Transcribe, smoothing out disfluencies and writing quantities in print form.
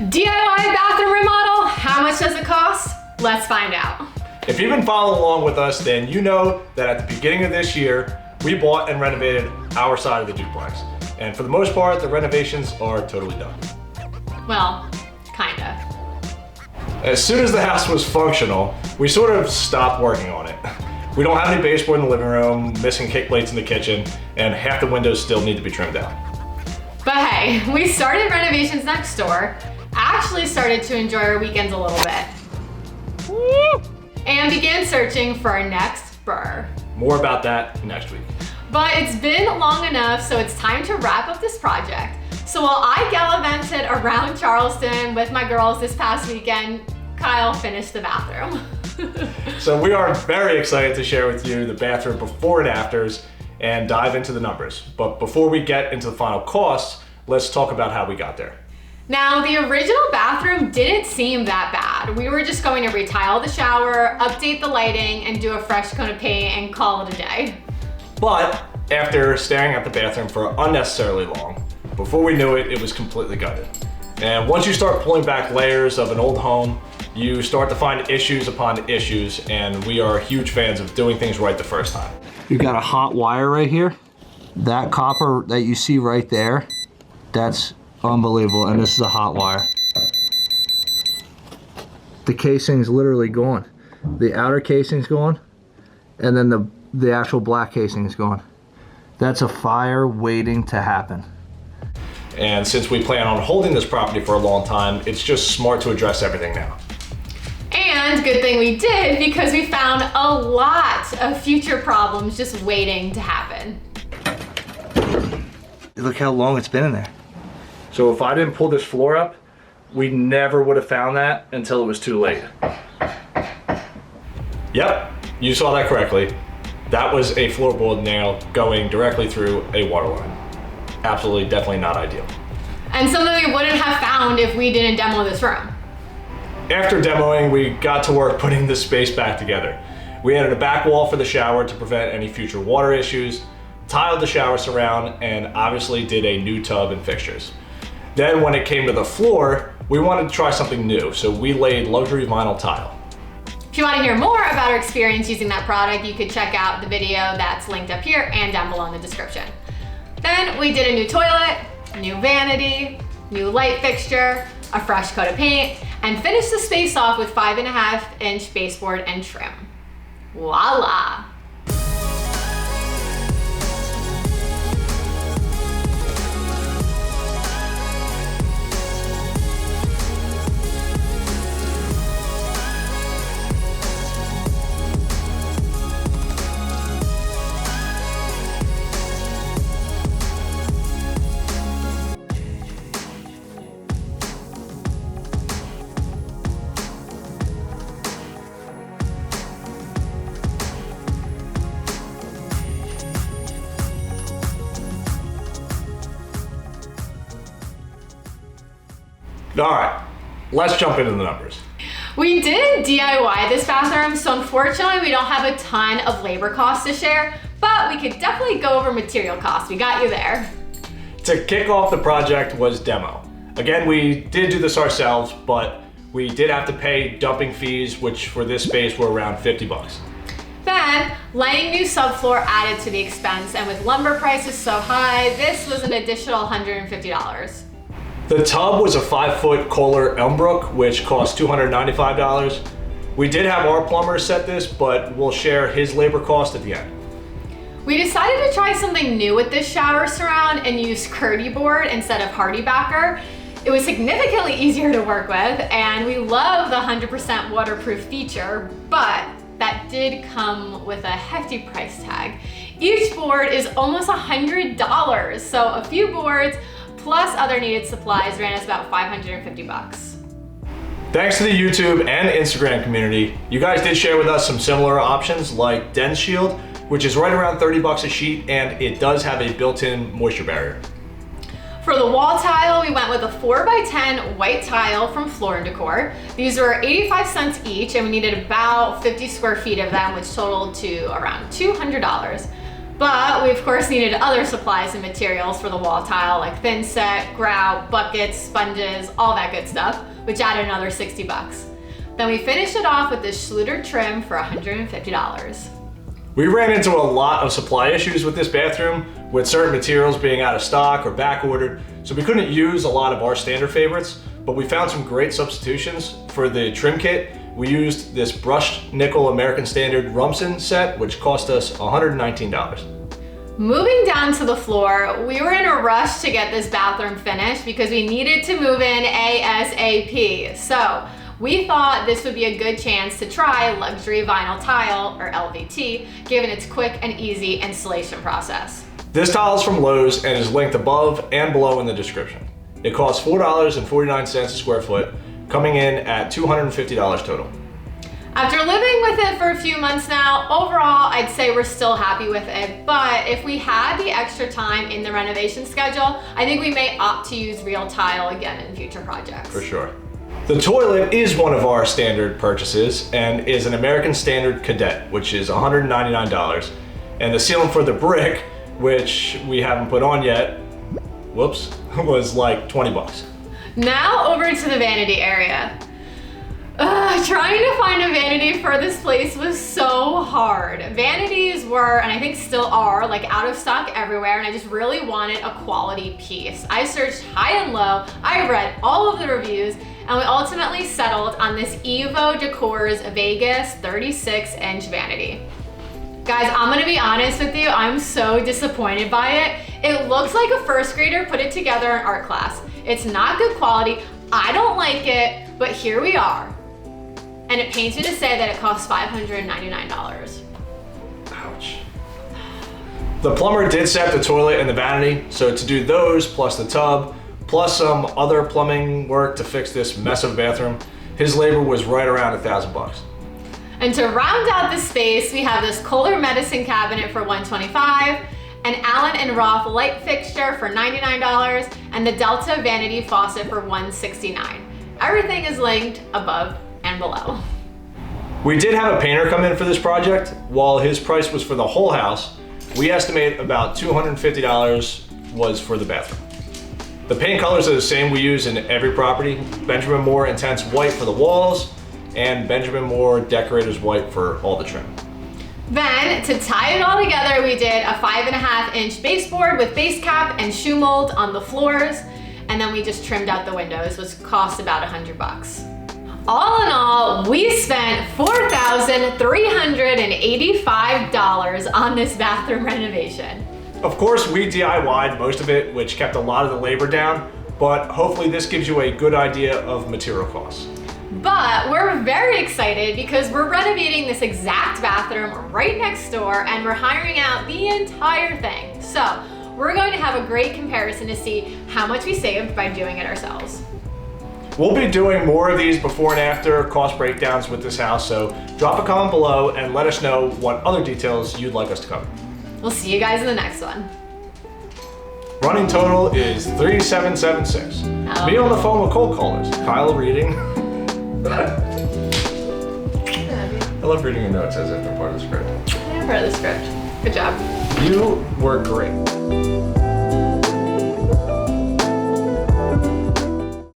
DIY bathroom remodel, how much does it cost? Let's find out. If you've been following along with us, then you know that at the beginning of this year, we bought and renovated our side of the duplex. And for the most part, the renovations are totally done. Well, kinda. As soon as the house was functional, we sort of stopped working on it. We don't have any baseboard in the living room, missing kick plates in the kitchen, and half the windows still need to be trimmed out. But hey, we started renovations next door, actually started to enjoy our weekends a little bit. Woo! And began searching for our next burr. More about that next week. But it's been long enough, so it's time to wrap up this project. So while I gallivanted around Charleston with my girls this past weekend, Kyle finished the bathroom. So we are very excited to share with you the bathroom before and afters and dive into the numbers. But before we get into the final costs, let's talk about how we got there. Now, the original bathroom didn't seem that bad. We were just going to retile the shower, update the lighting, and do a fresh coat of paint and call it a day. But after staring at the bathroom for unnecessarily long, before we knew it, it was completely gutted. And once you start pulling back layers of an old home, you start to find issues upon issues, and we are huge fans of doing things right the first time. You've got a hot wire right here. That copper that you see right there, that's unbelievable, and this is a hot wire. The casing's literally gone. The outer casing's gone, and then the actual black casing is gone. That's a fire waiting to happen. And since we plan on holding this property for a long time, it's just smart to address everything now. And good thing we did, because we found a lot of future problems just waiting to happen. Look how long it's been in there. So if I didn't pull this floor up, we never would have found that until it was too late. Yep, you saw that correctly. That was a floorboard nail going directly through a water line. Absolutely, definitely not ideal. And something we wouldn't have found if we didn't demo this room. After demoing, we got to work putting the space back together. We added a back wall for the shower to prevent any future water issues, tiled the shower surround, and obviously did a new tub and fixtures. Then when it came to the floor, we wanted to try something new, so we laid luxury vinyl tile. If you want to hear more about our experience using that product, you could check out the video that's linked up here and down below in the description. Then we did a new toilet, new vanity, new light fixture, a fresh coat of paint, and finished the space off with 5.5-inch baseboard and trim. Voila! All right, let's jump into the numbers. We did DIY this bathroom, so unfortunately we don't have a ton of labor costs to share, but we could definitely go over material costs. We got you there. To kick off the project was demo. Again, we did do this ourselves, but we did have to pay dumping fees, which for this space were around 50 bucks. Then, laying new subfloor added to the expense, and with lumber prices so high, this was an additional $150. The tub was a 5-foot Kohler Elmbrook, which cost $295. We did have our plumber set this, but we'll share his labor cost at the end. We decided to try something new with this shower surround and use Curdy board instead of Hardy backer. It was significantly easier to work with, and we love the 100% waterproof feature, but that did come with a hefty price tag. Each board is almost $100, so a few boards plus other needed supplies ran us about 550 bucks. Thanks to the YouTube and Instagram community, you guys did share with us some similar options like Dense Shield, which is right around 30 bucks a sheet, and it does have a built-in moisture barrier. For the wall tile, we went with a 4x10 white tile from Floor & Decor. These were 85 cents each, and we needed about 50 square feet of them, which totaled to around $200. But we of course needed other supplies and materials for the wall tile, like thin set, grout, buckets, sponges, all that good stuff, which added another 60 bucks. Then we finished it off with this Schluter trim for $150. We ran into a lot of supply issues with this bathroom, with certain materials being out of stock or back ordered, so we couldn't use a lot of our standard favorites, but we found some great substitutions. For the trim kit, we used this brushed nickel American Standard Rumsen set, which cost us $119. Moving down to the floor, we were in a rush to get this bathroom finished because we needed to move in ASAP. So we thought this would be a good chance to try luxury vinyl tile, or LVT, given its quick and easy installation process. This tile is from Lowe's and is linked above and below in the description. It costs $4.49 a square foot, coming in at $250 total. After living with it for a few months now, overall, I'd say we're still happy with it, but if we had the extra time in the renovation schedule, I think we may opt to use real tile again in future projects. For sure. The toilet is one of our standard purchases and is an American Standard Cadet, which is $199. And the ceiling for the brick, which we haven't put on yet, whoops, was like 20 bucks. Now over to the vanity area. Trying to find a vanity for this place was so hard. Vanities were, and I think still are, like out of stock everywhere, and I just really wanted a quality piece. I searched high and low, I read all of the reviews, and we ultimately settled on this Evo Decor's Vegas 36-inch vanity. Guys, I'm gonna be honest with you, I'm so disappointed by it. It looks like a first grader put it together in art class. It's not good quality, I don't like it, but here we are. And it pains me to say that it costs $599. Ouch. The plumber did set the toilet and the vanity, so to do those, plus the tub, plus some other plumbing work to fix this mess of a bathroom, his labor was right around $1,000. And to round out the space, we have this Kohler medicine cabinet for $125, an Allen and Roth light fixture for $99, and the Delta vanity faucet for $169. Everything is linked above and below. We did have a painter come in for this project. While his price was for the whole house, we estimate about $250 was for the bathroom. The paint colors are the same we use in every property. Benjamin Moore Intense White for the walls, and Benjamin Moore Decorator's White for all the trim. Then, to tie it all together, we did a 5.5-inch baseboard with base cap and shoe mold on the floors, and then we just trimmed out the windows, which cost about $100. All in all, we spent $4,385 on this bathroom renovation. Of course, we DIY'd most of it, which kept a lot of the labor down, but hopefully this gives you a good idea of material costs. But we're very excited because we're renovating this exact bathroom right next door and we're hiring out the entire thing. So we're going to have a great comparison to see how much we saved by doing it ourselves. We'll be doing more of these before and after cost breakdowns with this house, so drop a comment below and let us know what other details you'd like us to cover. We'll see you guys in the next one. Running total is 3776. Me on the phone with cold callers. Kyle reading. I love reading your notes as if they're part of the script. Yeah, part of the script. Good job. You were great.